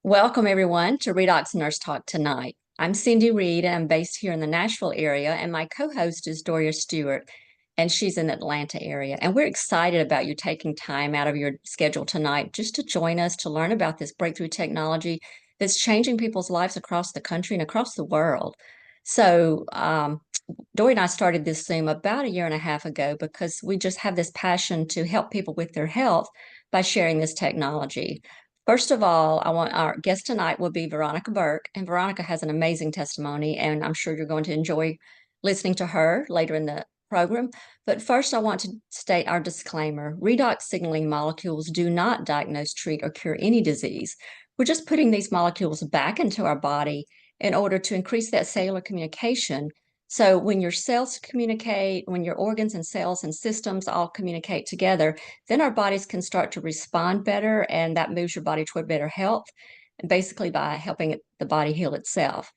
Welcome, everyone, to Redox Nurse Talk tonight. I'm Cindy Reed, and I'm based here in the Nashville area, and my co-host is Doria Stewart, and she's in the Atlanta area. And we're excited about you taking time out of your schedule tonight just to join us to learn about this breakthrough technology that's changing people's lives across the country and across the world. So, Dory and I started this Zoom about a year and a half ago because we just have this passion to help people with their health by sharing this technology. First of all, I want our guest tonight will be Veronica Burke, and Veronica has an amazing testimony, and I'm sure you're going to enjoy listening to her later in the program. But first, I want to state our disclaimer. Redox signaling molecules do not diagnose, treat, or cure any disease. We're just putting these molecules back into our body in order to increase that cellular communication. So when your cells communicate, when your organs and cells and systems all communicate together, then our bodies can start to respond better, and that moves your body toward better health, and basically by helping the body heal itself.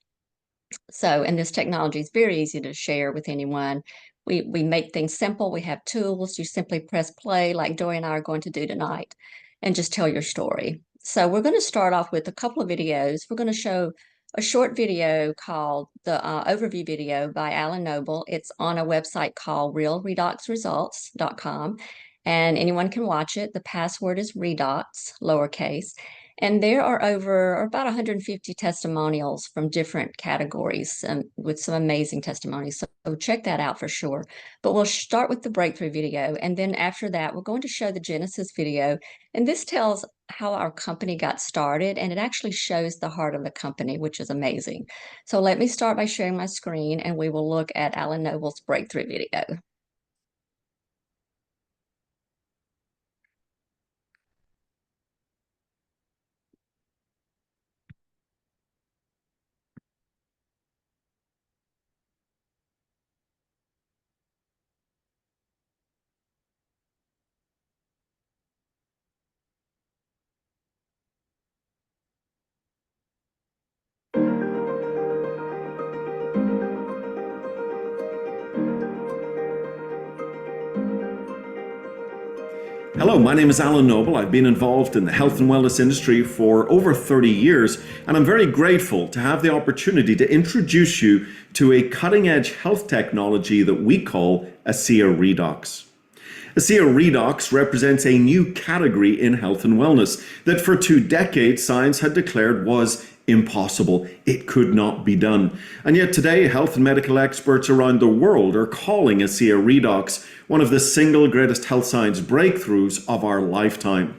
So, and this technology is very easy to share with anyone. We make things simple. We have tools. You simply press play like Dory and I are going to do tonight and just tell your story. So we're going to start off with a couple of videos. We're going to show a short video called the overview video by Alan Noble. It's on a website called realredoxresults.com, and anyone can watch it. The password is Redox, lowercase. And there are about 150 testimonials from different categories with some amazing testimonies. So check that out for sure. But we'll start with the breakthrough video. And then after that, we're going to show the Genesis video. And this tells how our company got started. And it actually shows the heart of the company, which is amazing. So let me start by sharing my screen, and we will look at Alan Noble's breakthrough video. Hello, my name is Alan Noble. I've been involved in the health and wellness industry for over 30 years, and I'm very grateful to have the opportunity to introduce you to a cutting-edge health technology that we call ASEA Redox. ASEA Redox represents a new category in health and wellness that for 2 decades science had declared was impossible. It could not be done. And yet today, health and medical experts around the world are calling ASEA Redox one of the single greatest health science breakthroughs of our lifetime.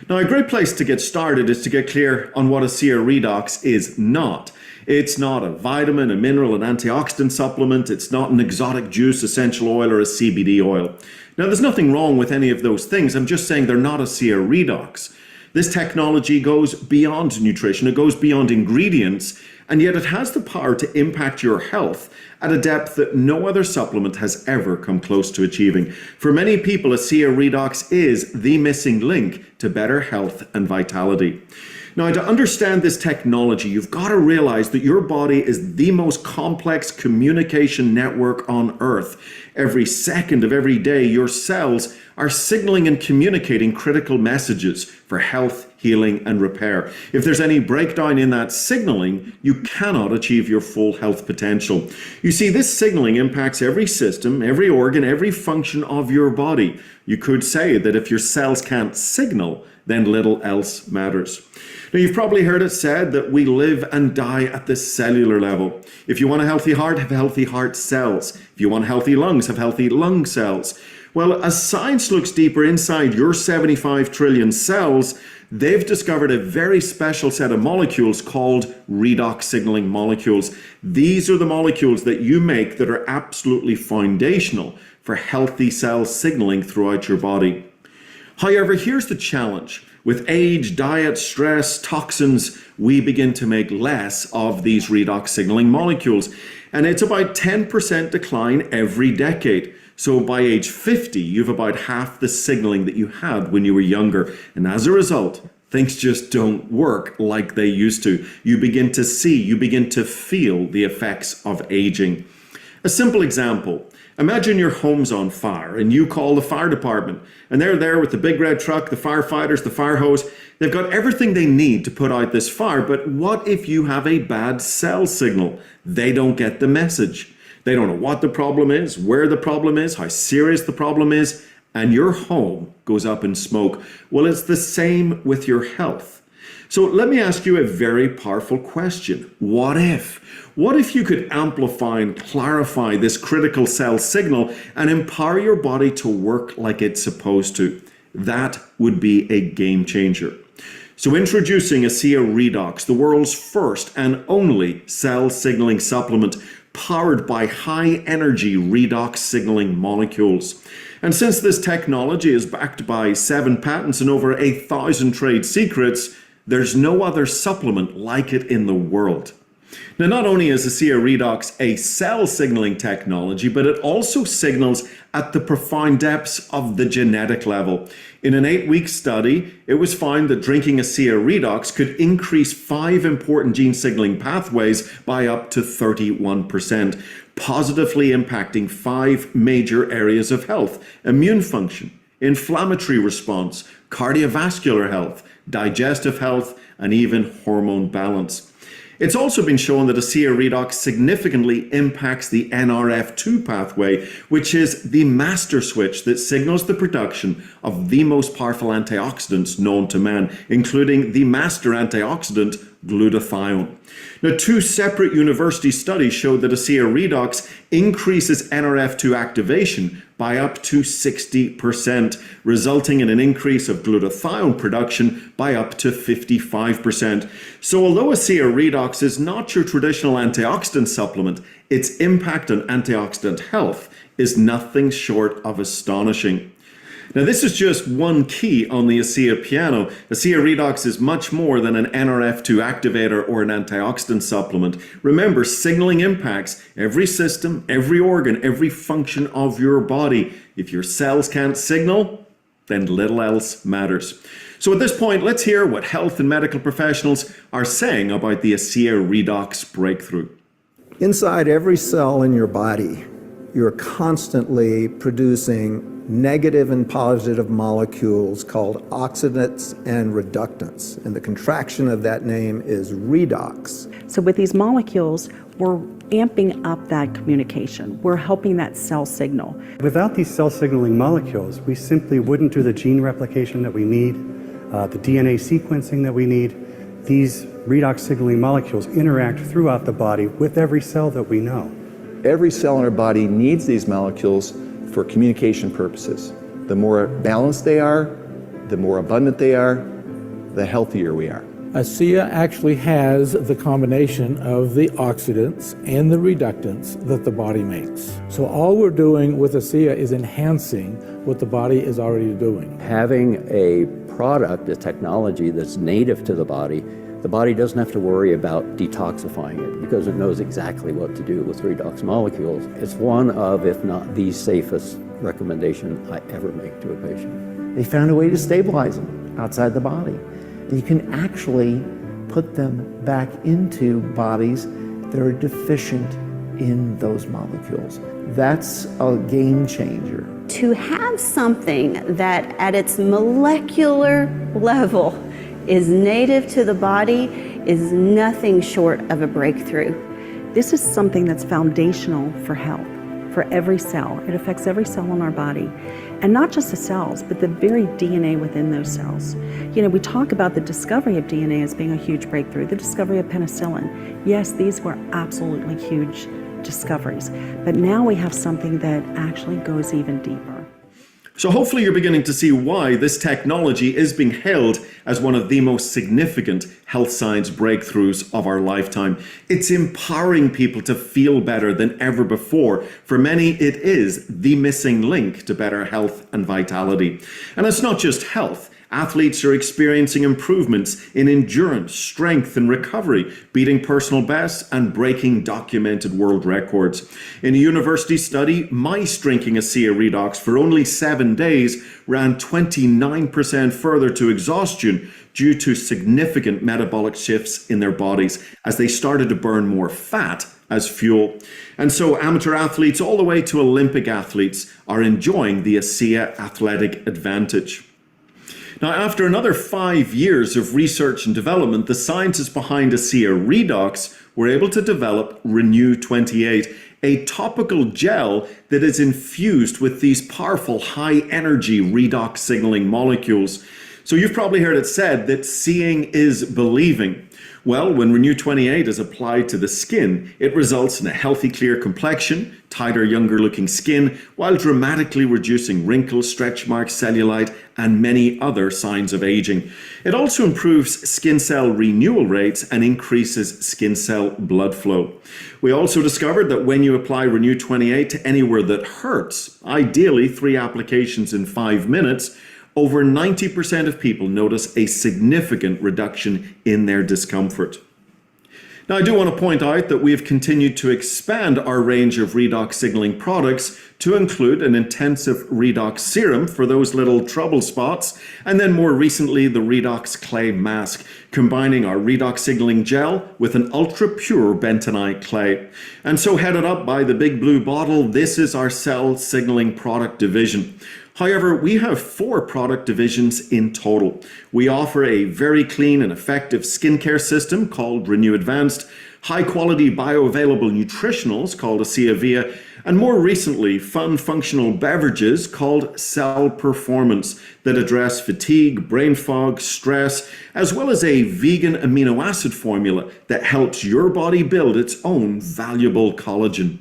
Now, a great place to get started is to get clear on what ASEA Redox is not. It's not a vitamin, a mineral, an antioxidant supplement. It's not an exotic juice, essential oil, or a CBD oil. Now, there's nothing wrong with any of those things. I'm just saying they're not ASEA Redox. This technology goes beyond nutrition. It goes beyond ingredients, and yet it has the power to impact your health at a depth that no other supplement has ever come close to achieving. For many people, ASEA Redox is the missing link to better health and vitality. Now, to understand this technology, you've got to realize that your body is the most complex communication network on Earth. Every second of every day, your cells are signaling and communicating critical messages for health, healing, and repair. If there's any breakdown in that signaling, you cannot achieve your full health potential. You see, this signaling impacts every system, every organ, every function of your body. You could say that if your cells can't signal, then little else matters. Now, you've probably heard it said that we live and die at the cellular level. If you want a healthy heart, have healthy heart cells. If you want healthy lungs, have healthy lung cells. Well, as science looks deeper inside your 75 trillion cells, they've discovered a very special set of molecules called redox signaling molecules. These are the molecules that you make that are absolutely foundational for healthy cell signaling throughout your body. However, here's the challenge. With age, diet, stress, toxins, we begin to make less of these redox signaling molecules. And it's about 10% decline every decade. So by age 50, you've about half the signaling that you had when you were younger. And as a result, things just don't work like they used to. You begin to see, you begin to feel the effects of aging. A simple example. Imagine your home's on fire and you call the fire department, and they're there with the big red truck, the firefighters, the fire hose. They've got everything they need to put out this fire, but what if you have a bad cell signal? They don't get the message. They don't know what the problem is, where the problem is, how serious the problem is, and your home goes up in smoke. Well, it's the same with your health. So let me ask you a very powerful question. What if? What if you could amplify and clarify this critical cell signal and empower your body to work like it's supposed to? That would be a game changer. So introducing ASEA Redox, the world's first and only cell signaling supplement powered by high energy redox signaling molecules. And since this technology is backed by 7 patents and over 1,000 trade secrets, there's no other supplement like it in the world. Now, not only is ASEA Redox a cell signaling technology, but it also signals at the profound depths of the genetic level. In an 8-week study, it was found that drinking ASEA Redox could increase 5 important gene signaling pathways by up to 31%, positively impacting 5 major areas of health: immune function, inflammatory response, cardiovascular health, digestive health, and even hormone balance. It's also been shown that ASEA Redox significantly impacts the NRF2 pathway, which is the master switch that signals the production of the most powerful antioxidants known to man, including the master antioxidant glutathione. Now, 2 separate university studies showed that ASEA Redox increases NRF2 activation by up to 60%, resulting in an increase of glutathione production by up to 55%. So although ASEA Redox is not your traditional antioxidant supplement, its impact on antioxidant health is nothing short of astonishing. Now, this is just one key on the ASEA piano. ASEA Redox is much more than an NRF2 activator or an antioxidant supplement. Remember, signaling impacts every system, every organ, every function of your body. If your cells can't signal, then little else matters. So at this point, let's hear what health and medical professionals are saying about the ASEA Redox breakthrough. Inside every cell in your body, you're constantly producing negative and positive molecules called oxidants and reductants. And the contraction of that name is redox. So with these molecules, we're amping up that communication. We're helping that cell signal. Without these cell signaling molecules, we simply wouldn't do the gene replication that we need, the DNA sequencing that we need. These redox signaling molecules interact throughout the body with every cell that we know. Every cell in our body needs these molecules for communication purposes. The more balanced they are, the more abundant they are, the healthier we are. ASEA actually has the combination of the oxidants and the reductants that the body makes. So all we're doing with ASEA is enhancing what the body is already doing. Having a product, a technology that's native to the body doesn't have to worry about detoxifying it because it knows exactly what to do with redox molecules. It's one of, if not the safest recommendation I ever make to a patient. They found a way to stabilize them outside the body. You can actually put them back into bodies that are deficient in those molecules. That's a game changer. To have something that at its molecular level is native to the body is nothing short of a breakthrough. This is something that's foundational for health, for every cell. It affects every cell in our body. And not just the cells, but the very DNA within those cells. You know, we talk about the discovery of DNA as being a huge breakthrough, the discovery of penicillin. Yes, these were absolutely huge discoveries. But now we have something that actually goes even deeper. So hopefully you're beginning to see why this technology is being hailed as one of the most significant health science breakthroughs of our lifetime. It's empowering people to feel better than ever before. For many, it is the missing link to better health and vitality. And it's not just health. Athletes are experiencing improvements in endurance, strength, and recovery, beating personal bests and breaking documented world records. In a university study, mice drinking ASEA Redox for only 7 days ran 29% further to exhaustion due to significant metabolic shifts in their bodies as they started to burn more fat as fuel. And so amateur athletes all the way to Olympic athletes are enjoying the ASEA athletic advantage. Now, after another 5 years of research and development, the scientists behind ASEA Redox were able to develop Renew 28, a topical gel that is infused with these powerful high-energy redox signaling molecules. So you've probably heard it said that seeing is believing. Well, when Renew 28 is applied to the skin, it results in a healthy, clear complexion, tighter, younger-looking skin, while dramatically reducing wrinkles, stretch marks, cellulite, and many other signs of aging. It also improves skin cell renewal rates and increases skin cell blood flow. We also discovered that when you apply Renew 28 to anywhere that hurts, ideally 3 applications in 5 minutes, over 90% of people notice a significant reduction in their discomfort. Now, I do want to point out that we have continued to expand our range of redox signaling products to include an intensive redox serum for those little trouble spots, and then more recently the redox clay mask, combining our redox signaling gel with an ultra pure bentonite clay. And so headed up by the big blue bottle, this is our cell signaling product division. However, we have 4 product divisions in total. We offer a very clean and effective skincare system called Renew Advanced, high-quality bioavailable nutritionals called ASEA Via, and more recently, fun functional beverages called Cell Performance that address fatigue, brain fog, stress, as well as a vegan amino acid formula that helps your body build its own valuable collagen.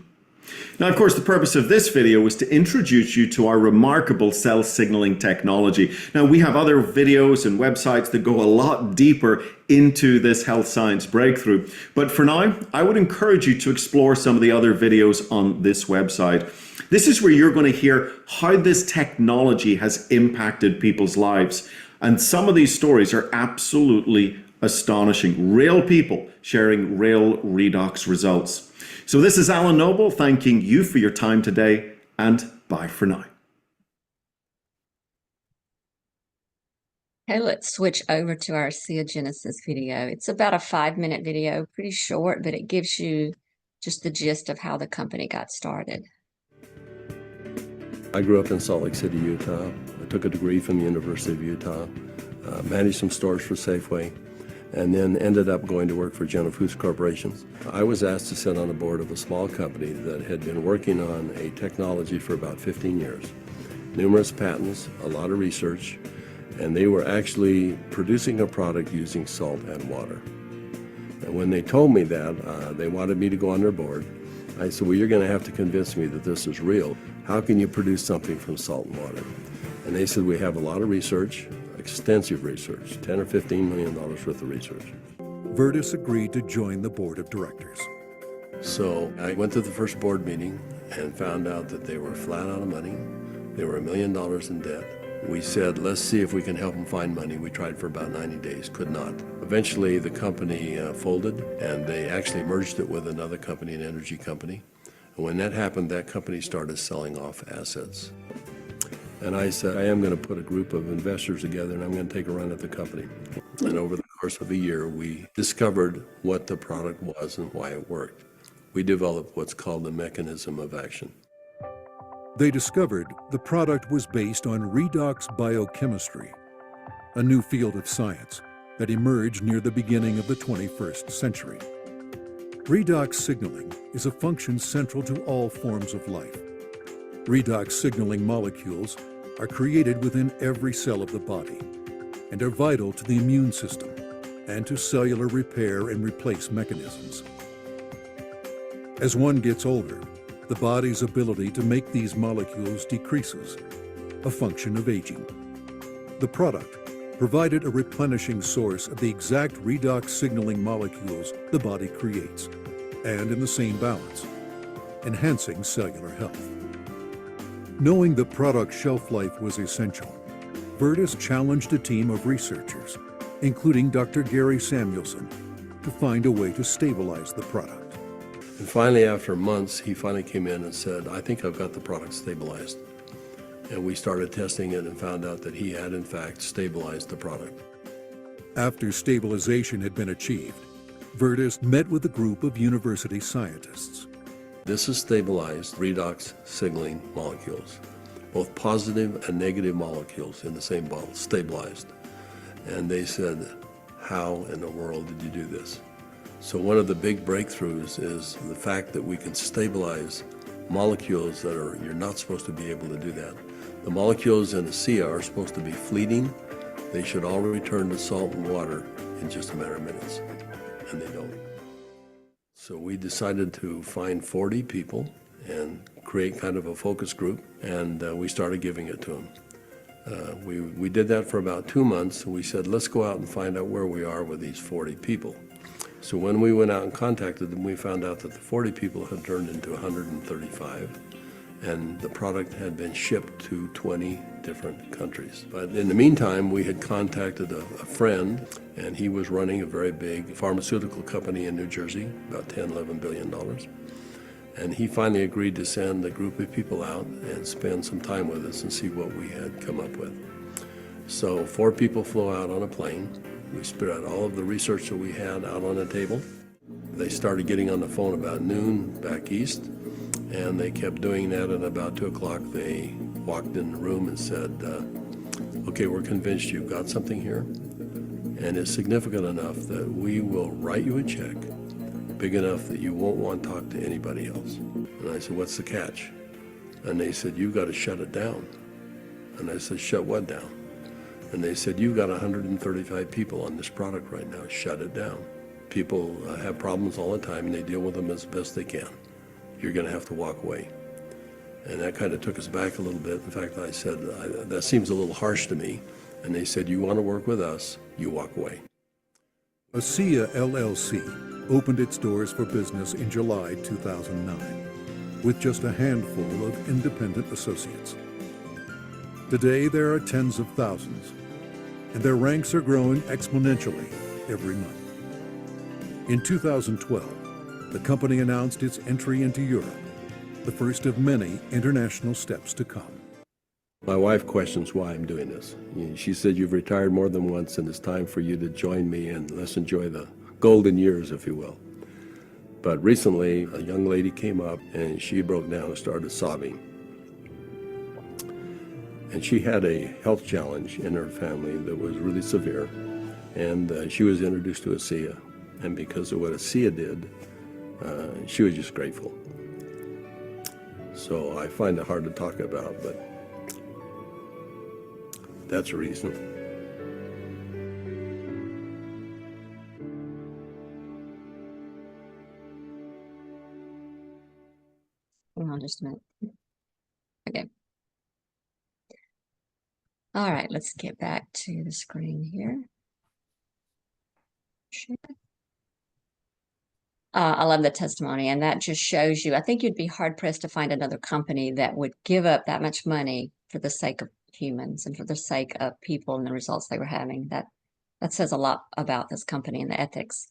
Now, of course, the purpose of this video is to introduce you to our remarkable cell signaling technology. Now, we have other videos and websites that go a lot deeper into this health science breakthrough. But for now, I would encourage you to explore some of the other videos on this website. This is where you're going to hear how this technology has impacted people's lives. And some of these stories are absolutely astonishing. Real people sharing real redox results. So this is Alan Noble thanking you for your time today, and bye for now. Okay, let's switch over to our ASEA Genesis video. It's about a 5-minute video, pretty short, but it gives you just the gist of how the company got started. I grew up in Salt Lake City, Utah. I took a degree from the University of Utah, managed some stores for Safeway, and then ended up going to work for General Foods Corporation. I was asked to sit on the board of a small company that had been working on a technology for about 15 years. Numerous patents, a lot of research, and they were actually producing a product using salt and water. And when they told me that, they wanted me to go on their board. I said, well, you're going to have to convince me that this is real. How can you produce something from salt and water? And they said, we have a lot of research, extensive research, $10 or $15 million worth of research. Virtus agreed to join the board of directors. So I went to the first board meeting and found out that they were flat out of money. They were $1 million in debt. We said, let's see if we can help them find money. We tried for about 90 days, could not. Eventually the company folded, and they actually merged it with another company, an energy company. And when that happened, that company started selling off assets. And I said, I am going to put a group of investors together and I'm going to take a run at the company. And over the course of a year, we discovered what the product was and why it worked. We developed what's called the mechanism of action. They discovered the product was based on redox biochemistry, a new field of science that emerged near the beginning of the 21st century. Redox signaling is a function central to all forms of life. Redox signaling molecules are created within every cell of the body and are vital to the immune system and to cellular repair and replace mechanisms. As one gets older, the body's ability to make these molecules decreases, a function of aging. The product provided a replenishing source of the exact redox signaling molecules the body creates, and in the same balance, enhancing cellular health. Knowing the product shelf life was essential, Virtus challenged a team of researchers, including Dr. Gary Samuelson, to find a way to stabilize the product. And finally, after months, he finally came in and said, I think I've got the product stabilized. And we started testing it and found out that he had, in fact, stabilized the product. After stabilization had been achieved, Virtus met with a group of university scientists. This is stabilized redox signaling molecules, both positive and negative molecules in the same bottle, stabilized. And they said, how in the world did you do this? So one of the big breakthroughs is the fact that we can stabilize molecules that you're not supposed to be able to do that. The molecules in ASEA are supposed to be fleeting. They should all return to salt and water in just a matter of minutes, and they don't. So we decided to find 40 people and create kind of a focus group, and we started giving it to them. We did that for about 2 months, and we said, let's go out and find out where we are with these 40 people. So when we went out and contacted them, we found out that the 40 people had turned into 135, and the product had been shipped to 20 different countries. But in the meantime, we had contacted a friend, and he was running a very big pharmaceutical company in New Jersey, about $10–11 billion. And he finally agreed to send a group of people out and spend some time with us and see what we had come up with. So 4 people flew out on a plane. We spread out all of the research that we had out on a table. They started getting on the phone about noon back east, and they kept doing that, and about 2 o'clock they walked in the room and said, okay, we're convinced you've got something here, and it's significant enough that we will write you a check big enough that you won't want to talk to anybody else. And I said, what's the catch? And they said, you've got to shut it down. And I said, shut what down? And they said, you've got 135 people on this product right now, shut it down. People have problems all the time, and they deal with them as best they can. You're going to have to walk away. And that kind of took us back a little bit. In fact, I said, that seems a little harsh to me. And they said, you want to work with us, you walk away. ASEA LLC opened its doors for business in July 2009, with just a handful of independent associates. Today, there are tens of thousands, and their ranks are growing exponentially every month. In 2012, the company announced its entry into Europe, the first of many international steps to come. My wife questions why I'm doing this. She said, you've retired more than once, and it's time for you to join me, and let's enjoy the golden years, if you will. But recently, a young lady came up, and she broke down and started sobbing. And she had a health challenge in her family that was really severe, and she was introduced to ASEA. And because of what ASEA did, she was just grateful. So I find it hard to talk about, but that's a reason. Hang on just a minute. Okay. All right, let's get back to the screen here. Share. I love the testimony, and that just shows you, I think you'd be hard-pressed to find another company that would give up that much money for the sake of humans and for the sake of people and the results they were having. That says a lot about this company and the ethics.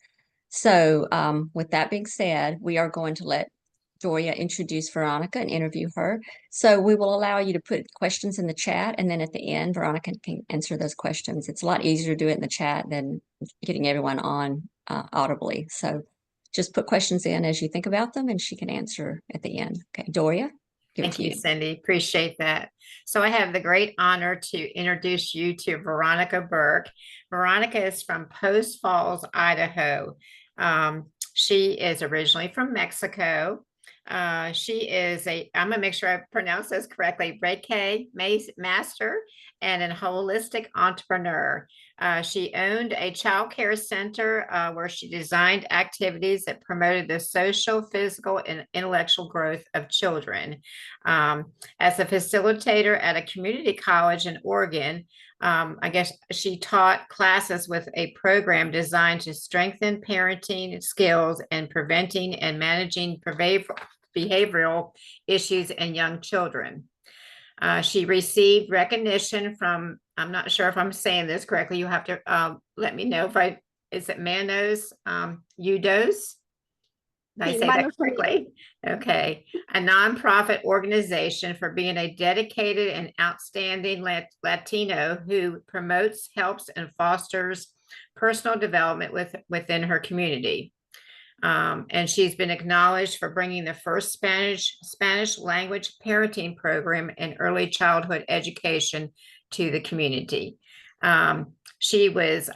So with that being said, we are going to let Doria introduce Veronica and interview her. So we will allow you to put questions in the chat, and then at the end, Veronica can answer those questions. It's a lot easier to do it in the chat than getting everyone on audibly. So just put questions in as you think about them, and she can answer at the end. Okay, Doria? Thank you, Cindy. Appreciate that. So I have the great honor to introduce you to Veronica Burke. Veronica is from Post Falls, Idaho. She is originally from Mexico. She is I'm gonna make sure I pronounce this correctly, Reiki master and a holistic entrepreneur. She owned a child care center where she designed activities that promoted the social, physical, and intellectual growth of children. As a facilitator at a community college in Oregon, I guess she taught classes with a program designed to strengthen parenting skills and preventing and managing behavioral issues in young children. She received recognition from I'm not sure if I'm saying this correctly. You have to let me know if is it Manos Udos? Did I Sí, say that Manos Unidas. correctly? Okay. A nonprofit organization for being a dedicated and outstanding Latino who promotes, helps, and fosters personal development within her community. And she's been acknowledged for bringing the first Spanish language parenting program and early childhood education to the community. These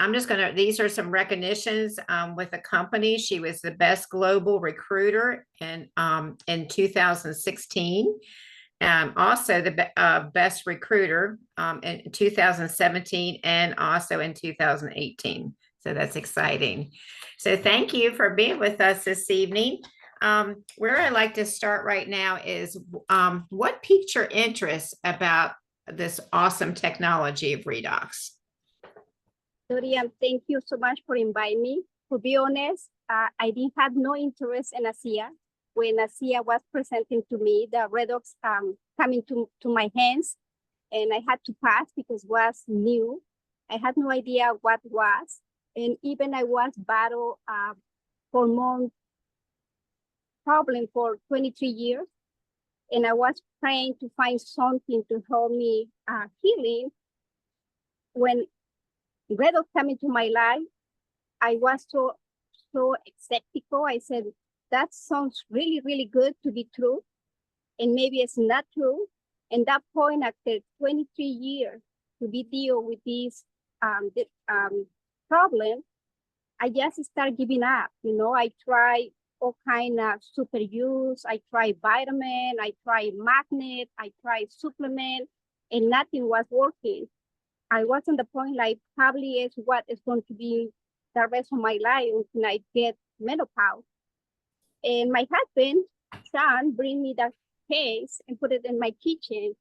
are some recognitions with the company. She was the best global recruiter in 2016. Also the best recruiter in 2017 and also in 2018. So that's exciting. So thank you for being with us this evening. Where I'd like to start right now is what piqued your interest about this awesome technology of Redox? Dorian, thank you so much for inviting me. To be honest, I didn't have no interest in ASEA. When ASEA was presenting to me, the Redox coming to my hands, and I had to pass because it was new. I had no idea what was. And even I was battle hormone problem for 23 years. And I was trying to find something to help me healing. When Redox came into my life, I was so skeptical. I said, that sounds really, really good to be true. And maybe it's not true. And that point, after 23 years to be deal with this problem, I just start giving up. You know, I try all kind of super use. I try vitamin, I try magnet, I try supplement, and nothing was working. I was on the point like probably is what is going to be the rest of my life until I get menopause. And my husband, Sean, bring me that case and put it in my kitchen.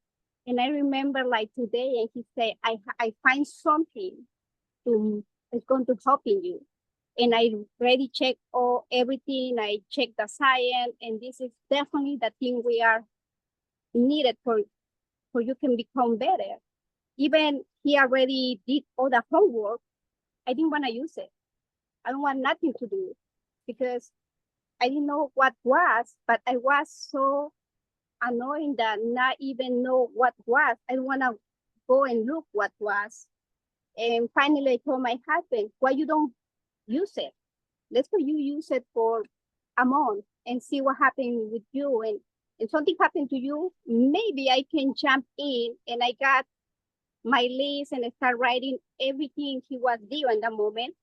And I remember like today, and he said, I find something that's going to help in you. And I already checked everything. I checked the science, and this is definitely the thing we are needed for you can become better. Even he already did all the homework. I didn't want to use it. I don't want nothing to do because I didn't know what was, but I was so annoying that not even know what was. I don't want to go and look what was. And finally, I told my husband, why you don't use it? Let's go you use it for a month and see what happened with you. And if something happened to you, maybe I can jump in. And I got my list and I start writing everything he was doing in that moment.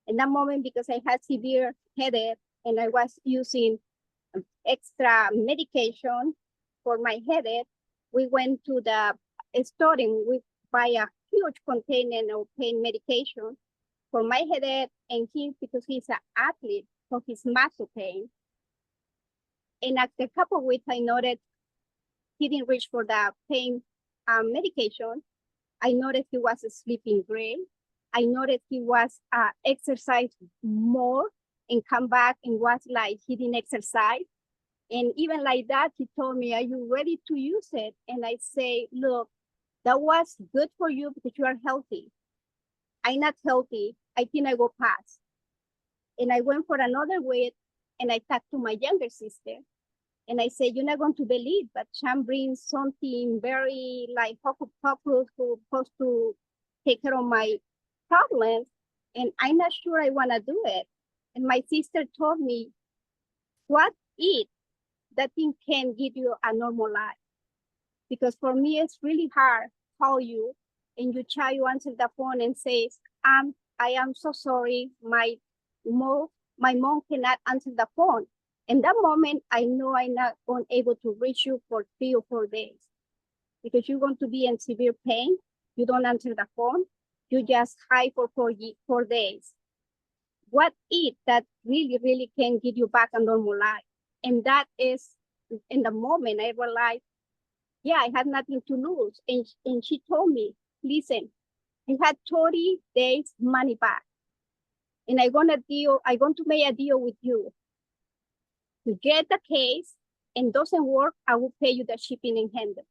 In that moment, because I had severe headache and I was using extra medication for my headache, we went to the store and we buy a huge container of pain medication for my headache, and because he's an athlete, for his muscle pain. And after a couple of weeks, I noticed he didn't reach for the pain medication. I noticed he was sleeping great. I noticed he was exercise more and come back and was like he didn't exercise. And even like that, he told me, are you ready to use it? And I say, look, that was good for you because you are healthy. I'm not healthy. I think I will pass. And I went for another week and I talked to my younger sister. And I said, you're not going to believe, but Sean brings something very like hocus pocus who's supposed to take care of my problems. And I'm not sure I want to do it. And my sister told me, what if that thing can give you a normal life? Because for me, it's really hard to call you and you try to answer the phone and says, I am so sorry. My mom cannot answer the phone. In that moment, I know I'm not going able to reach you for 3 or 4 days because you're going to be in severe pain. You don't answer the phone. You just hide for 4 days. What if that really, really can give you back a normal life? And that is, in the moment, I realized, yeah, I had nothing to lose. And she told me, listen, you had 30 days money back. And I'm going to make a deal with you. To get the case and doesn't work, I will pay you the shipping and handling.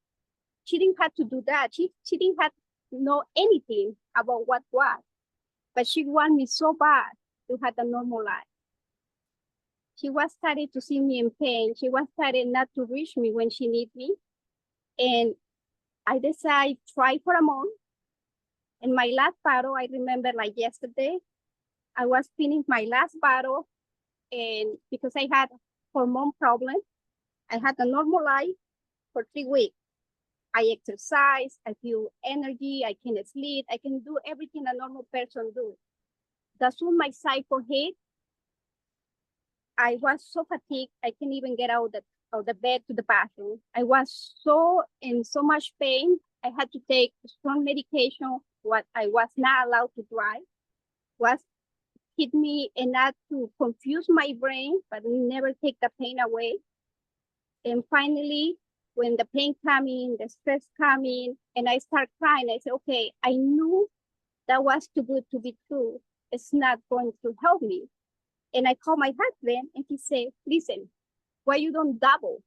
She didn't have to do that. She didn't have know anything about what was. But she wanted me so bad to have a normal life. She was starting to see me in pain. She was starting not to reach me when she needs me. And I decided try for a month. And my last bottle, I remember like yesterday, I was finishing my last bottle, and because I had hormone problems, I had a normal life for 3 weeks. I exercise, I feel energy, I can sleep, I can do everything a normal person do. The soon my cycle hit, I was so fatigued, I can't even get out of the bed to the bathroom. I was so in so much pain, I had to take strong medication. What I was not allowed to drive was hit me enough to confuse my brain, but never take the pain away. And finally, when the pain coming, the stress coming, and I start crying, I said, okay, I knew that was too good to be true. It's not going to help me. And I called my husband and he said, listen, why you don't double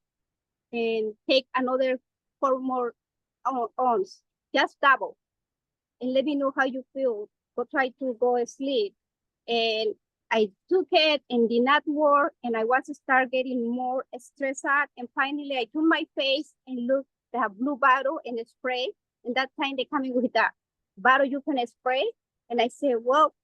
and take another 4 more ounce, just double and let me know how you feel. Go try to go sleep. And I took it and did not work, and I was start getting more stressed out. And finally, I took my face and looked at the blue bottle and spray. And that time they come in with a bottle you can spray. And I said, well,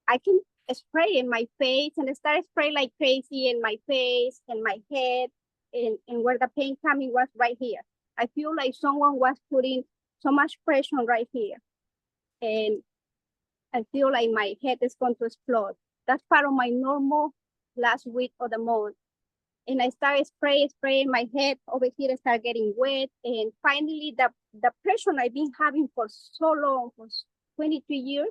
I can spray in my face, and I started spraying like crazy in my face and my head, and where the pain coming was right here. I feel like someone was putting so much pressure right here. And I feel like my head is going to explode. That's part of my normal last week of the month. And I started spraying my head over here, start getting wet. And finally, the pressure I've been having for so long, for 23 years,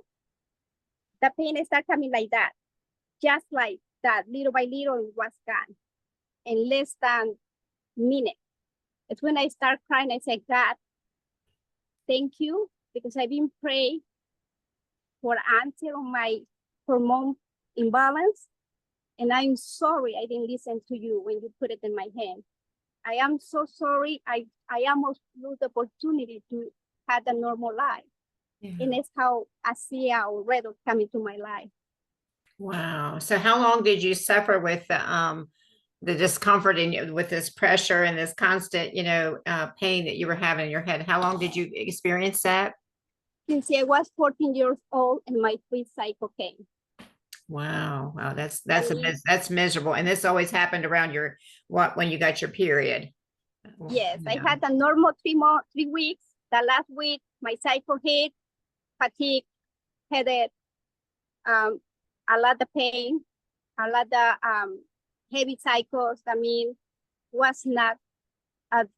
the pain started coming like that. Just like that, little by little, it was gone. In less than a minute. It's when I start crying, I said, God, thank you, because I've been praying for answer on my hormone imbalance. And I'm sorry I didn't listen to you when you put it in my hand. I am so sorry. I almost lose the opportunity to have a normal life. Yeah. And it's how I see our Redox come into my life. Wow. So how long did you suffer with the discomfort with this pressure and this constant, pain that you were having in your head? How long did you experience that? Since I was 14 years old and my free cycle came. Wow. Wow. That's miserable. And this always happened around when you got your period. Yes. Yeah. I had a normal 3 weeks. The last week, my cycle hit, fatigue, headache, a lot of pain, a lot of heavy cycles. I mean, was not the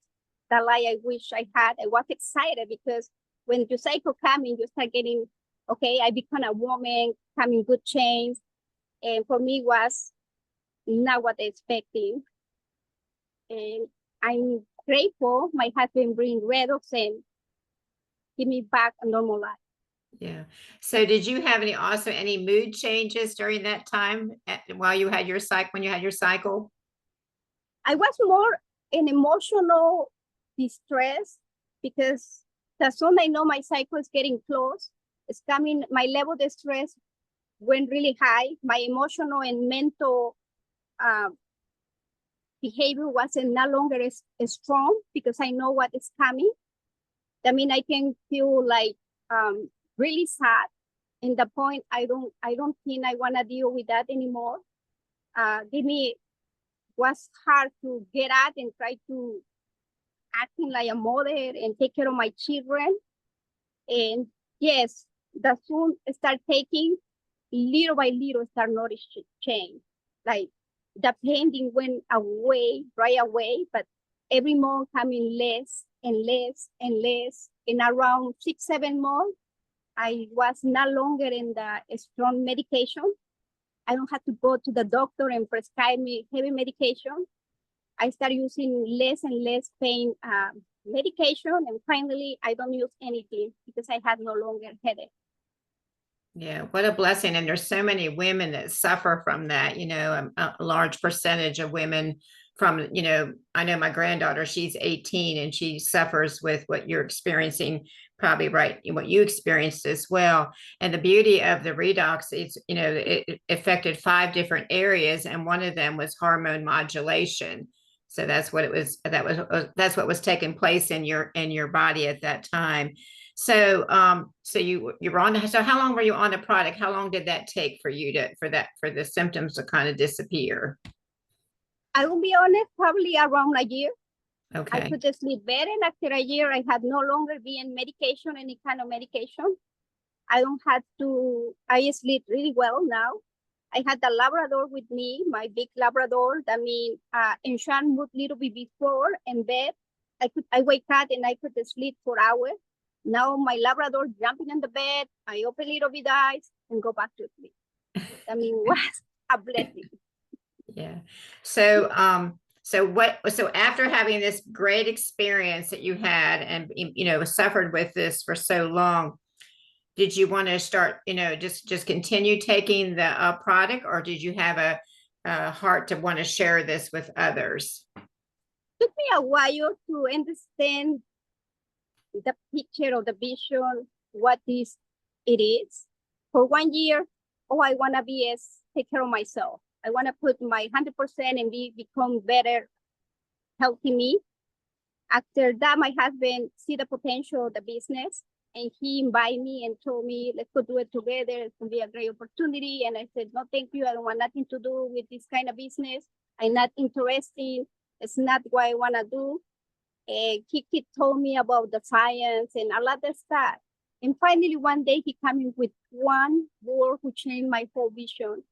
life I wish I had. I was excited because when your cycle coming, you start getting, okay, I become a woman, coming good change. And for me, was not what I expected. And I'm grateful my husband bring Redox and give me back a normal life. Yeah. So did you have any mood changes during that time while you had your cycle, when you had your cycle? I was more in emotional distress because as soon as I know my cycle is getting close, it's coming, my level of stress went really high. My emotional and mental behavior wasn't no longer as strong because I know what is coming. I mean, I can feel like really sad. In the point, I don't think I want to deal with that anymore. Was hard to get at and try to acting like a mother and take care of my children. And yes, the soon start taking, little by little start noticing change. Like the pain went away right away, but every month coming less and less and less. In around 6-7 months, I was no longer in the strong medication. I don't have to go to the doctor and prescribe me heavy medication. I started using less and less pain medication, and finally I don't use anything because I had no longer headache. Yeah, what a blessing. And there's so many women that suffer from that, a large percentage of women from, I know my granddaughter, she's 18 and she suffers with what you're experiencing, probably right, what you experienced as well. And the beauty of the redox is, it affected 5 different areas, and one of them was hormone modulation. So that's what it was. That's what was taking place in your body at that time. So, you were on. So, how long were you on the product? How long did that take for you for the symptoms to kind of disappear? I will be honest, probably around a year. Okay. I could sleep better, and after a year, I had no longer been medication, any kind of medication. I don't have to. I sleep really well now. I had the Labrador with me, my big Labrador. That means, Sean moved a little bit before in bed. I wake up and I could sleep for hours. Now my Labrador jumping in the bed. I open a little bit eyes and go back to sleep. I mean, was a blessing. Yeah. So, so after having this great experience that you had and, suffered with this for so long, did you want to start, just continue taking the product, or did you have a heart to want to share this with others? It took me a while to understand the picture of the vision, what it is. For 1 year, all I want to be is take care of myself. I want to put my 100% and become better, healthy me. After that, my husband see the potential of the business, and he invited me and told me, let's go do it together. It's going to be a great opportunity. And I said, no, thank you. I don't want nothing to do with this kind of business. I'm not interested. It's not what I want to do. And he told me about the science and a lot of stuff. And finally, one day, he came in with one word who changed my whole vision.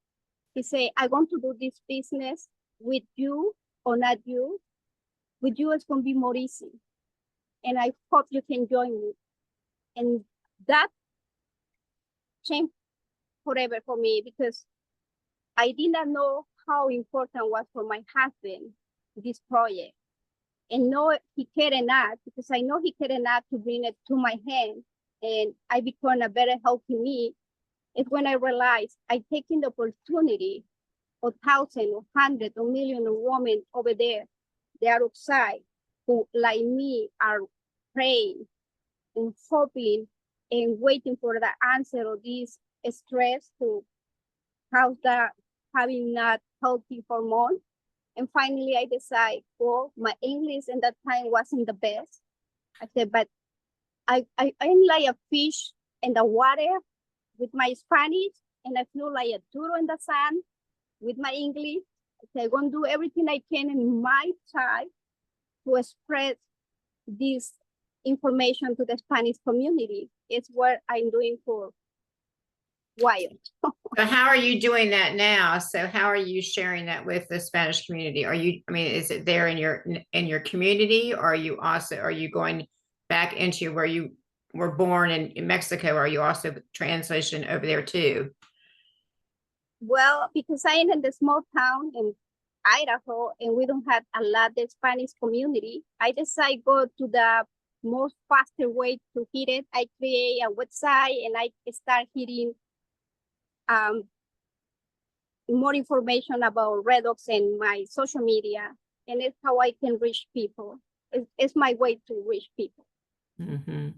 He said, I want to do this business with you or not you. With you, it's going to be more easy. And I hope you can join me. And that changed forever for me, because I did not know how important it was for my husband, this project. And know he cared enough, because I know he cared enough to bring it to my hand, and I become a better healthy me. It's when I realized I taking the opportunity of thousands or hundreds or millions of women over there, they are outside, who like me are praying and hoping and waiting for the answer of this stress to cause that having not healthy hormone. And finally, I decided, well, my English in that time wasn't the best. I said, but I'm like a fish in the water with my Spanish, and I feel like a turtle in the sun with my English. I said, I'm going to do everything I can in my time to spread this information to the Spanish community. It's what I'm doing for a while. So how are you doing that now? So how are you sharing that with the Spanish community? Is it there in your community, or are you going back into where you were born in Mexico? Or are you also translation over there too? Well, because I am in the small town in Idaho, and we don't have a lot of Spanish community, I decided go to the most faster way to hit it. I create a website and I start hitting more information about Redox in my social media, and it's how I can reach people. It's my way to reach people. Mm-hmm.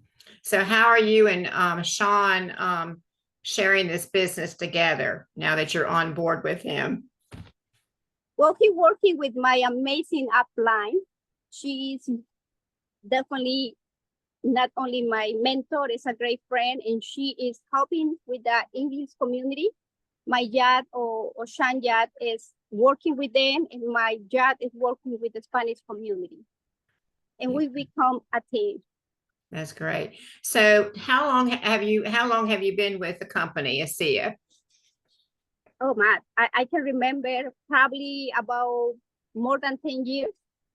So how are you and Sean sharing this business together now that you're on board with him? Well, he's working with my amazing upline. She's definitely not only my mentor, is a great friend, and she is helping with the English community. My Yad or Sean Yad is working with them, and my Yad is working with the Spanish community. And we become a team. That's great. So how long have you been with the company, ASEA? Oh, Matt, I can remember probably about more than 10 years.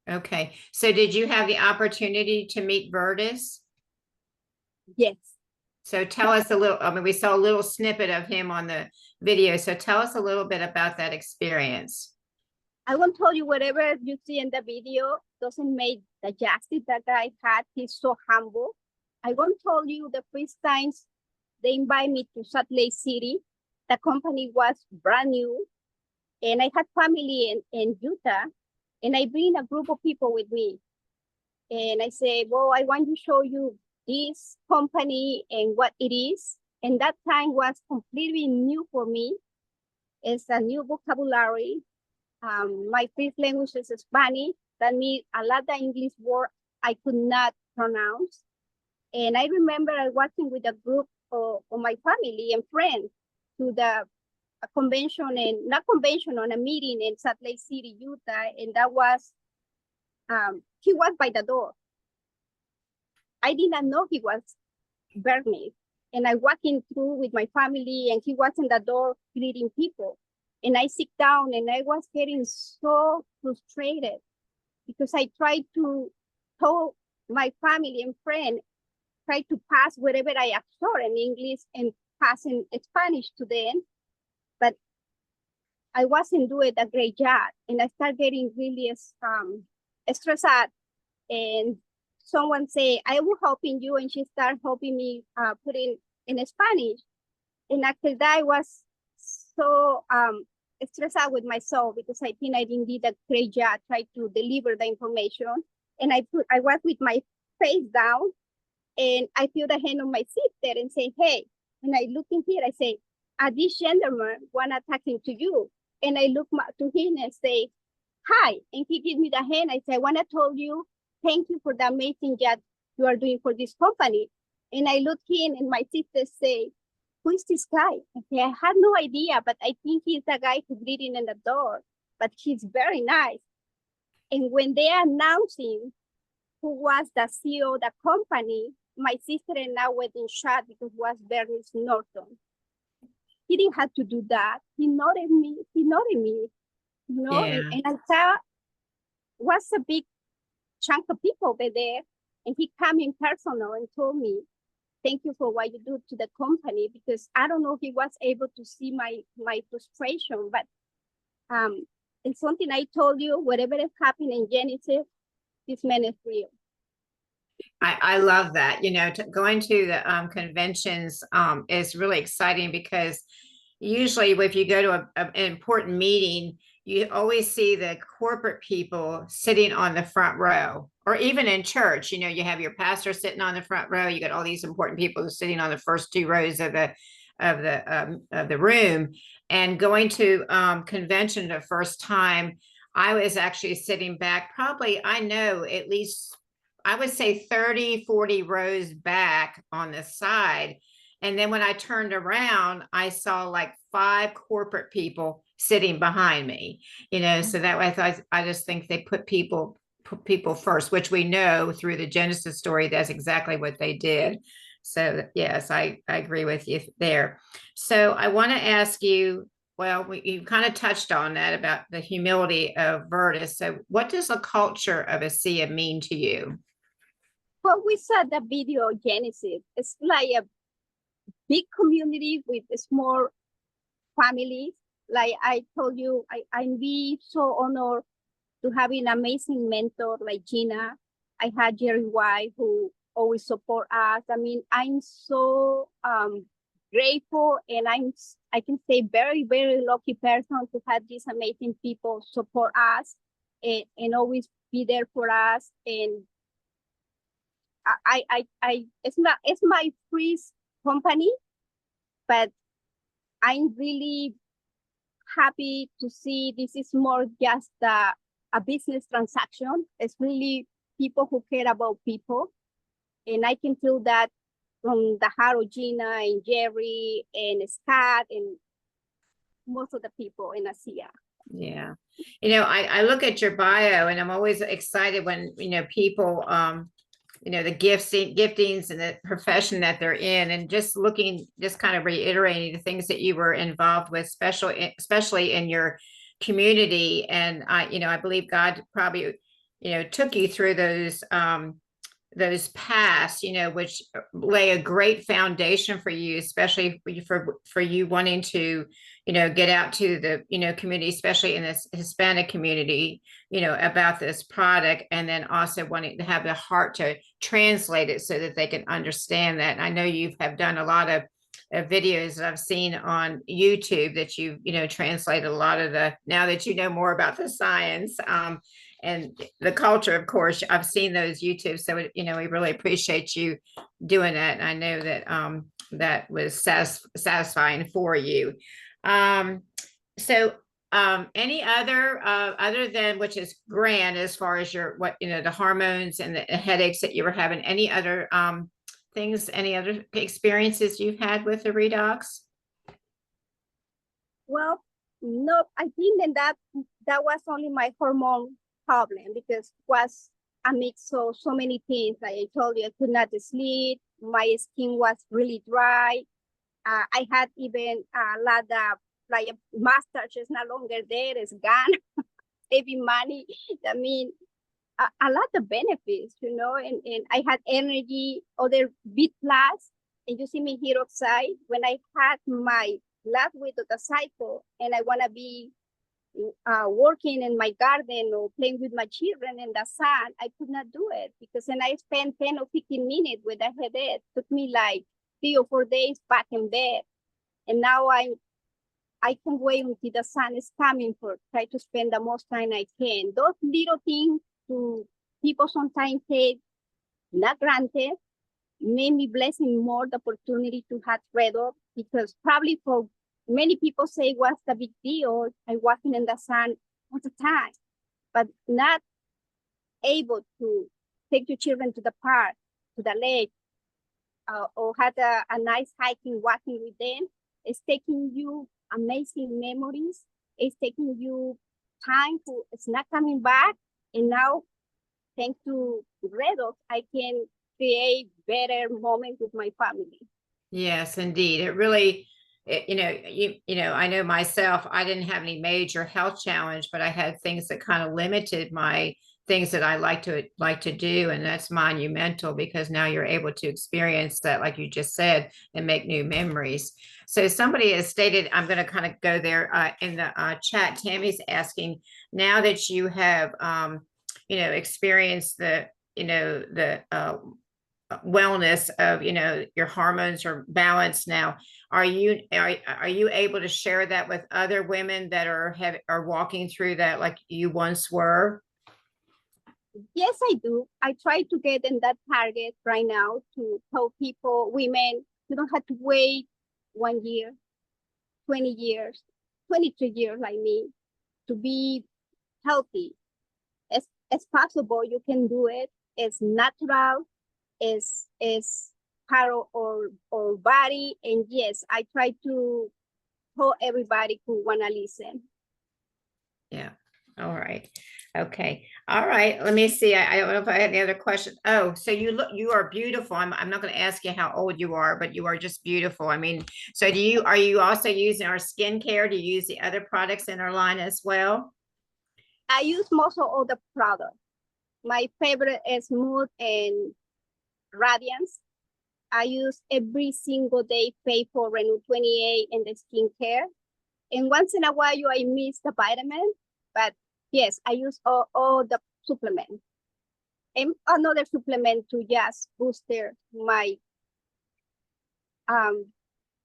Okay. So did you have the opportunity to meet Vertus? Yes. So tell us a little, we saw a little snippet of him on the video. So tell us a little bit about that experience. I won't tell you whatever you see in the video doesn't make the justice that guy had. He's so humble. I won't tell you the first times they invited me to Salt Lake City. The company was brand new, and I had family in Utah, And I bring a group of people with me. And I say, well, I want to show you this company and what it is. And that time was completely new for me. It's a new vocabulary. My first language is Spanish. That means a lot of English words I could not pronounce. And I remember I was working with a group of my family and friends to the convention, and not convention, on a meeting in Salt Lake City, Utah. And that was, he was by the door. I did not know he was Burmese. And I walking through with my family, and he was in the door greeting people. And I sit down, and I was getting so frustrated because I tried to tell my family and friend, try to pass whatever I absorb in English and pass in Spanish to them. But I wasn't doing a great job. And I started getting really stressed out. And someone say, I will helping you. And she started helping me put in Spanish. And after that, I was so stressed out with myself because I think I didn't do a great job, try to deliver the information. And I was with my face down, and I feel the hand of my sister and say, hey, and I look in here, I say, this gentleman wanna talking to you. And I look to him and say, hi. And he gives me the hand. I say, I wanna tell you, thank you for the amazing job you are doing for this company. And I look in, and my sister say, who is this guy? I say, I have no idea, but I think he's the guy who's greeting in the door, but he's very nice. And when they announcing who was the CEO of the company, my sister and I were in shock because it was Bernice Norton. He didn't have to do that. He noted me, you know, Yeah. and I saw was a big chunk of people over there. And he came in personal and told me, thank you for what you do to the company, because I don't know if he was able to see my frustration, but it's something I told you, whatever is happening in Genesis, this man is real. I love that. You know, going to the conventions is really exciting because usually if you go to an important meeting, you always see the corporate people sitting on the front row, or even in church, you know, you have your pastor sitting on the front row, you got all these important people sitting on the first two rows of the room. And going to convention the first time, I was actually sitting back, probably, I know at least, I would say 30, 40 rows back on the side. And then when I turned around, I saw like 5 corporate people sitting behind me, you know, so that way I just think they put people first, which we know through the Genesis story, that's exactly what they did. So yes, I agree with you there. So I want to ask you, well, you kind of touched on that about the humility of Virtus. So what does the culture of ASEA mean to you? Well, we saw the video Genesis. It's like a big community with small families. Like I told you, I'm be so honored to have an amazing mentor like Gina. I had Jerry White, who always support us. I mean, I'm so grateful, and I can say very, very lucky person to have these amazing people support us and always be there for us. And it's my first company, but I'm really happy to see this is more just a business transaction. It's really people who care about people. And I can feel that from the heart of Gina and Jerry and Scott and most of the people in ASEA. Yeah. You know, I look at your bio, and I'm always excited when, you know, people, you know, the giftings and the profession that they're in, and just kind of reiterating the things that you were involved with, especially in your community. And I believe God probably, you know, took you through those paths, you know, which lay a great foundation for you, especially for you wanting to, you know, get out to the, you know, community, especially in this Hispanic community, you know, about this product, and then also wanting to have the heart to translate it so that they can understand that. And I know you have done a lot of videos that I've seen on YouTube that you know, translate a lot of now that you know more about the science. and the culture, of course, I've seen those YouTube. So, we really appreciate you doing that. And I know that that was satisfying for you. So any other than, which is grand as far as the hormones and the headaches that you were having, any other things, any other experiences you've had with the redox? Well, no, I think that was only my hormone problem, because it was a mix of so many things. Like I told you, I could not sleep. My skin was really dry. I had even a lot of like mustache is no longer there, it's gone. Saving money. I mean, a lot of benefits, and I had energy, other B plus, and you see me here outside when I had my last week of the cycle, and I want to be working in my garden or playing with my children in the sun. I could not do it, because then I spent 10 or 15 minutes with a headache. It took me like 3 or 4 days back in bed, and now I can wait until the sun is coming for try to spend the most time I can. Those little things to people sometimes take not granted, made me blessing more the opportunity to have Redox, because probably for many people say what's the big deal? I walking in the sun all the time, but not able to take your children to the park, to the lake, or had a nice hiking, walking with them. It's taking you amazing memories. It's taking you time it's not coming back. And now, thanks to Redox, I can create better moments with my family. Yes, indeed. It really, I know myself, I didn't have any major health challenge, but I had things that kind of limited my things that I like to do. And that's monumental, because now you're able to experience that, like you just said, and make new memories. So somebody has stated, I'm going to kind of go there in the chat. Tammy's asking, now that you have, experienced the wellness of, your hormones are balanced now, are you able to share that with other women that are walking through that like you once were? Yes, I do. I try to get in that target right now to tell people, women, you don't have to wait 1 year, 20 years, 23 years like me to be healthy. As possible, you can do it. It's natural. It's part of our body. And yes, I try to tell everybody who want to listen. Yeah. All right. Okay. All right. Let me see. I don't know if I had any other questions. Oh, so you are beautiful. I'm not going to ask you how old you are, but you are just beautiful. I mean, so are you also using our skincare? Do you use the other products in our line as well? I use most of all the products. My favorite is Mood and Radiance. I use every single day Pay for Renew 28 and the skincare. And once in a while, I miss the vitamin, but yes, I use all the supplements. And another supplement to just boost my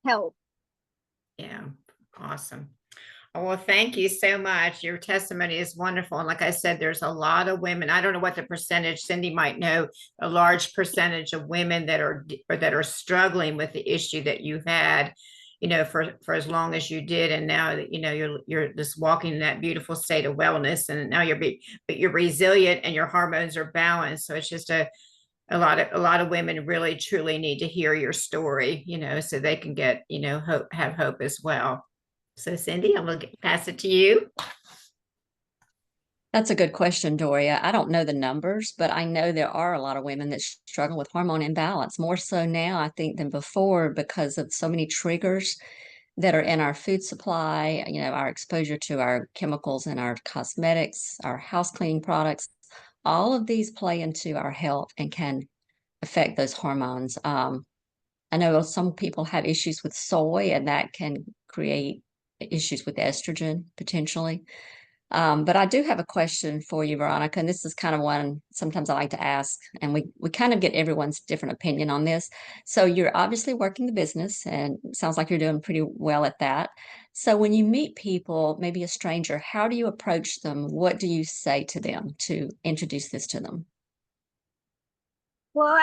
health. Yeah, awesome. Well, thank you so much. Your testimony is wonderful. And like I said, there's a lot of women. I don't know what the percentage, Cindy might know, a large percentage of women that are struggling with the issue that you had, for as long as you did. And now that, you're just walking in that beautiful state of wellness, and now you're resilient and your hormones are balanced. So it's just a lot of women really truly need to hear your story, so they can get, have hope as well. So Cindy, I'm going to pass it to you. That's a good question, Doria. I don't know the numbers, but I know there are a lot of women that struggle with hormone imbalance, more so now, I think, than before, because of so many triggers that are in our food supply, our exposure to our chemicals and our cosmetics, our house cleaning products. All of these play into our health and can affect those hormones. I know some people have issues with soy, and that can create issues with estrogen potentially. But I do have a question for you, Veronica, and this is kind of one sometimes I like to ask, and we kind of get everyone's different opinion on this. So you're obviously working the business, and it sounds like you're doing pretty well at that. So when you meet people, maybe a stranger, how do you approach them? What do you say to them to introduce this to them? Well,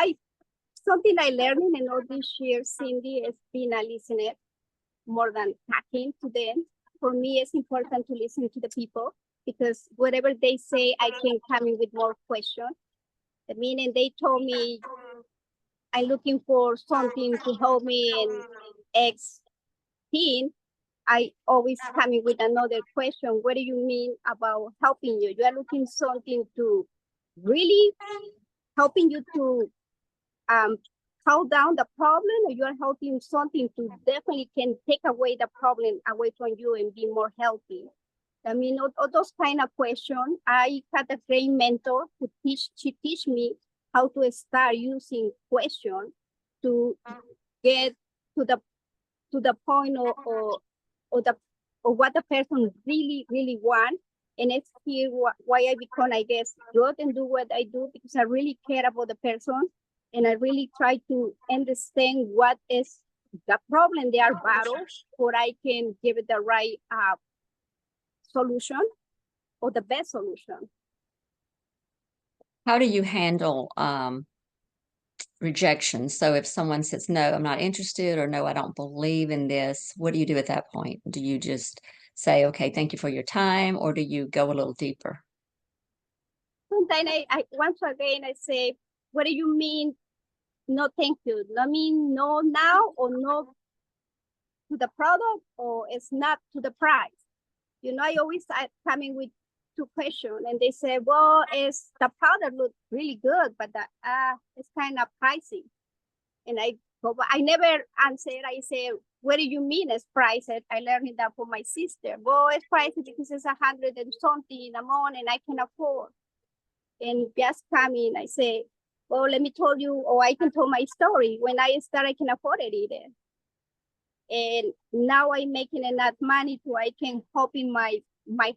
something I learned in all these years, Cindy, is being a listener more than talking to them. For me, it's important to listen to the people because whatever they say, I can come in with more questions. The minute they told me I'm looking for something to help me in X thing, I always come in with another question. What do you mean about helping you? You are looking something to really helping you to calm down the problem, or you are helping something to definitely can take away the problem away from you and be more healthy. I mean, all those kind of questions. I had a great mentor who she teach me how to start using questions to get to the point or what the person really want. And it's here why I become, I guess, good and do what I do, because I really care about the person. And I really try to understand what is the problem they are battling, so I can give it the right solution or the best solution. How do you handle rejection? So if someone says, no, I'm not interested, or no, I don't believe in this, what do you do at that point? Do you just say, okay, thank you for your time, or do you go a little deeper? Sometimes I once again, I say, what do you mean? No, thank you. I mean, no now, or no to the product, or it's not to the price. You know, I always come in with two questions, and they say, well, it's the product looks really good, but it's kind of pricey. And I never answer. I say, what do you mean it's priced? I learned that from my sister. Well, it's pricey because it's 100 and something a month, and I can afford. And just come in, I say, well, let me tell you, or I can tell my story. When I start, I can afford it either. And now I'm making enough money to I can help in my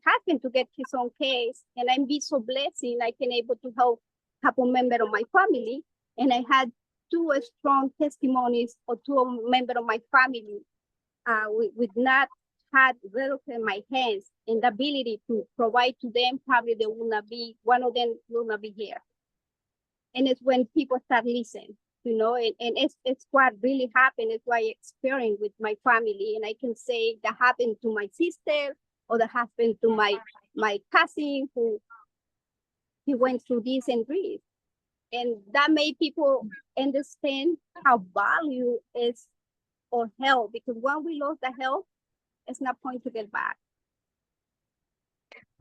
husband to get his own case. And I'm be so blessing I can able to help a couple members of my family. And I had two strong testimonies of two members of my family with not had Redox in my hands and the ability to provide to them. Probably they will not be, one of them will not be here. And it's when people start listening, you know, and it's what really happened. It's what I experienced with my family. And I can say that happened to my sister, or that happened to my cousin who he went through this and this. And that made people understand how value is or health, because when we lose the health, it's not point to get back.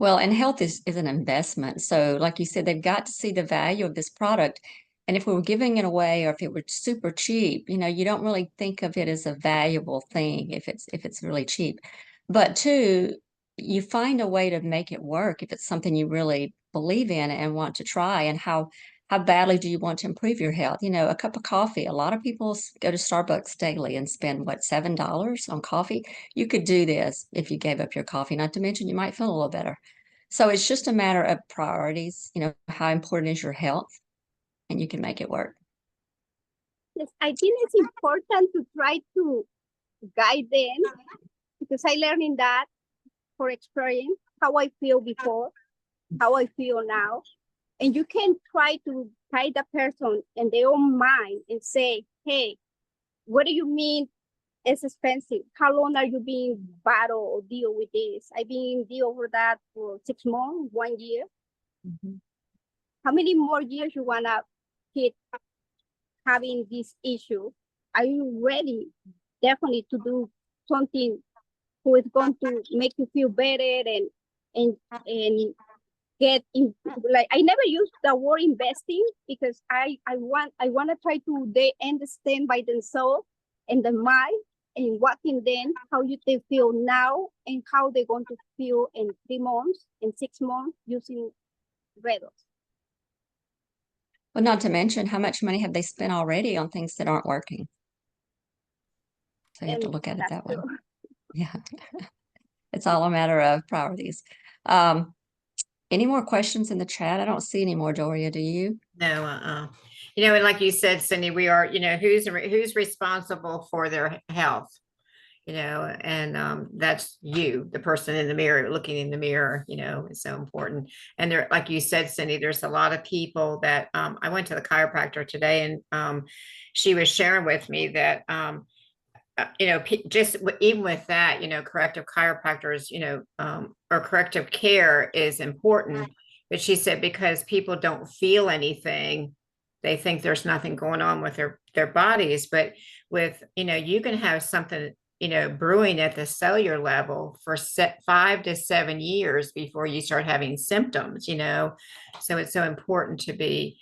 Well, and health is an investment. So like you said, they've got to see the value of this product. And if we were giving it away, or if it were super cheap, you know, you don't really think of it as a valuable thing if it's really cheap. But two, you find a way to make it work if it's something you really believe in and want to try. And how badly do you want to improve your health? You know, a cup of coffee. A lot of people go to Starbucks daily and spend, what, $7 on coffee? You could do this if you gave up your coffee, not to mention you might feel a little better. So it's just a matter of priorities, you know, how important is your health, and you can make it work. Yes, I think it's important to try to guide them, because I learned in that for experience, how I feel before, how I feel now. And you can try to guide the person in their own mind and say, hey, what do you mean it's expensive? How long are you being battle or deal with this? I've been deal with that for 6 months, 1 year. Mm-hmm. How many more years you wanna keep having this issue? Are you ready definitely to do something who is going to make you feel better and get in? Like, I never use the word investing, because I want to try to they understand by themselves and the mind, and what in them, how they feel now and how they're going to feel in 3 months, in 6 months using Redox. Well, not to mention, how much money have they spent already on things that aren't working? So you have to look at it that way. Yeah. It's all a matter of priorities. Any more questions in the chat? I don't see any more, Doria. Do you? No, and like you said, Cindy, we are, who's responsible for their health, and that's you, the person in the mirror, looking in the mirror, is so important. And there, like you said, Cindy, there's a lot of people that, I went to the chiropractor today, and she was sharing with me that, just even with that, corrective chiropractors, or corrective care is important. But she said, because people don't feel anything, they think there's nothing going on with their bodies. But with, you can have something, brewing at the cellular level for 5 to 7 years before you start having symptoms, so it's so important to be,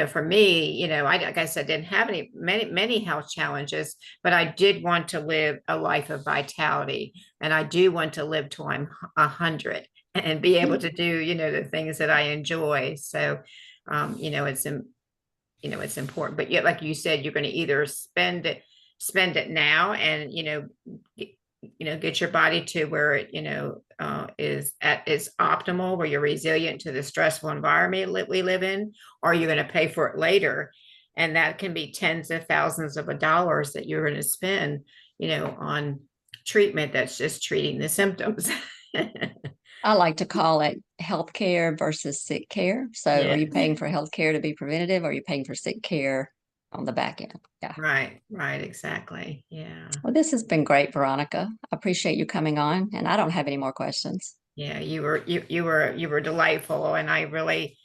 for me, like I said, didn't have many health challenges, but I did want to live a life of vitality, and I do want to live till I'm 100 and be able to do, the things that I enjoy. So, it's important. But yet, like you said, you're going to either spend it now and, get your body to where it, is optimal, where you're resilient to the stressful environment that we live in, or you're going to pay for it later. And that can be tens of thousands of dollars that you're going to spend, on treatment that's just treating the symptoms. I like to call it healthcare versus sick care. So are you Yes. paying for healthcare to be preventative, or are you paying for sick care on the back end? Yeah. Right, exactly. Yeah. Well, this has been great, Veronica. I appreciate you coming on, and I don't have any more questions. Yeah, you were delightful, and I really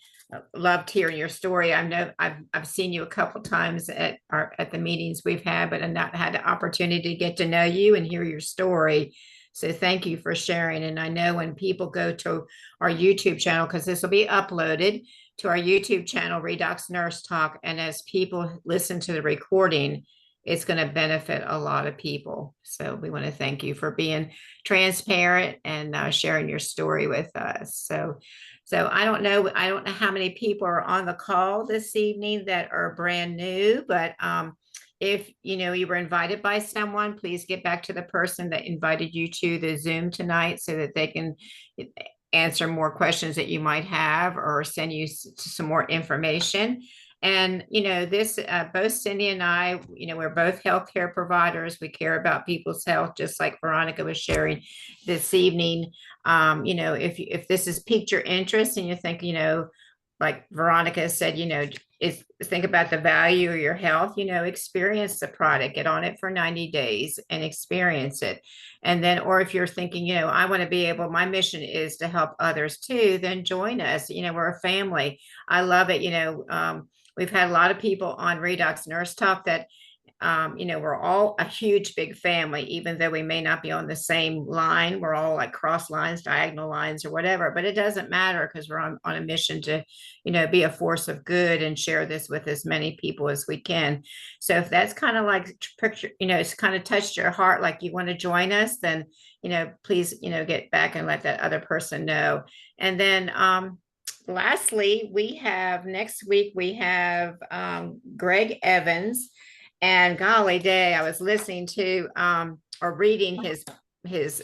loved hearing your story. I've seen you a couple times at the meetings we've had, but I've not had the opportunity to get to know you and hear your story. So thank you for sharing. And I know when people go to our YouTube channel, because this will be uploaded to our YouTube channel, Redox Nurse Talk, and as people listen to the recording, it's going to benefit a lot of people. So we want to thank you for being transparent and sharing your story with us. So I don't know how many people are on the call this evening that are brand new, but if you were invited by someone, please get back to the person that invited you to the Zoom tonight so that they can answer more questions that you might have or send you some more information. And, this, both Cindy and I, we're both healthcare providers. We care about people's health, just like Veronica was sharing this evening. If this has piqued your interest and you think, like Veronica said, think about the value of your health, experience the product, get on it for 90 days and experience it. And then, or if you're thinking, I want to be able, my mission is to help others too, then join us. We're a family. I love it. We've had a lot of people on Redox Nurse Talk that, we're all a huge, big family, even though we may not be on the same line. We're all like cross lines, diagonal lines, or whatever, but it doesn't matter because we're on a mission to, be a force of good and share this with as many people as we can. So if that's kind of like picture, it's kind of touched your heart, like you want to join us, then, please, get back and let that other person know. And then, lastly, next week, we have Greg Evans. And golly day, I was listening to or reading his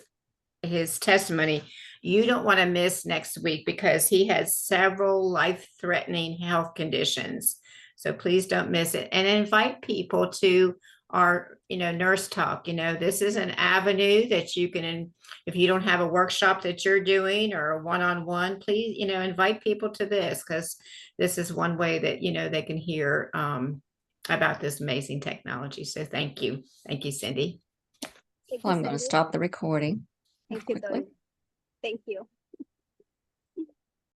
testimony. You don't want to miss next week because he has several life-threatening health conditions. So please don't miss it. And invite people to our, Nurse Talk. This is an avenue that you can, if you don't have a workshop that you're doing or a one-on-one, please, invite people to this, because this is one way that, they can hear about this amazing technology. So thank you. Thank you, Cindy. Well, I'm going to stop the recording. Thank you, quickly. Dory. Thank you.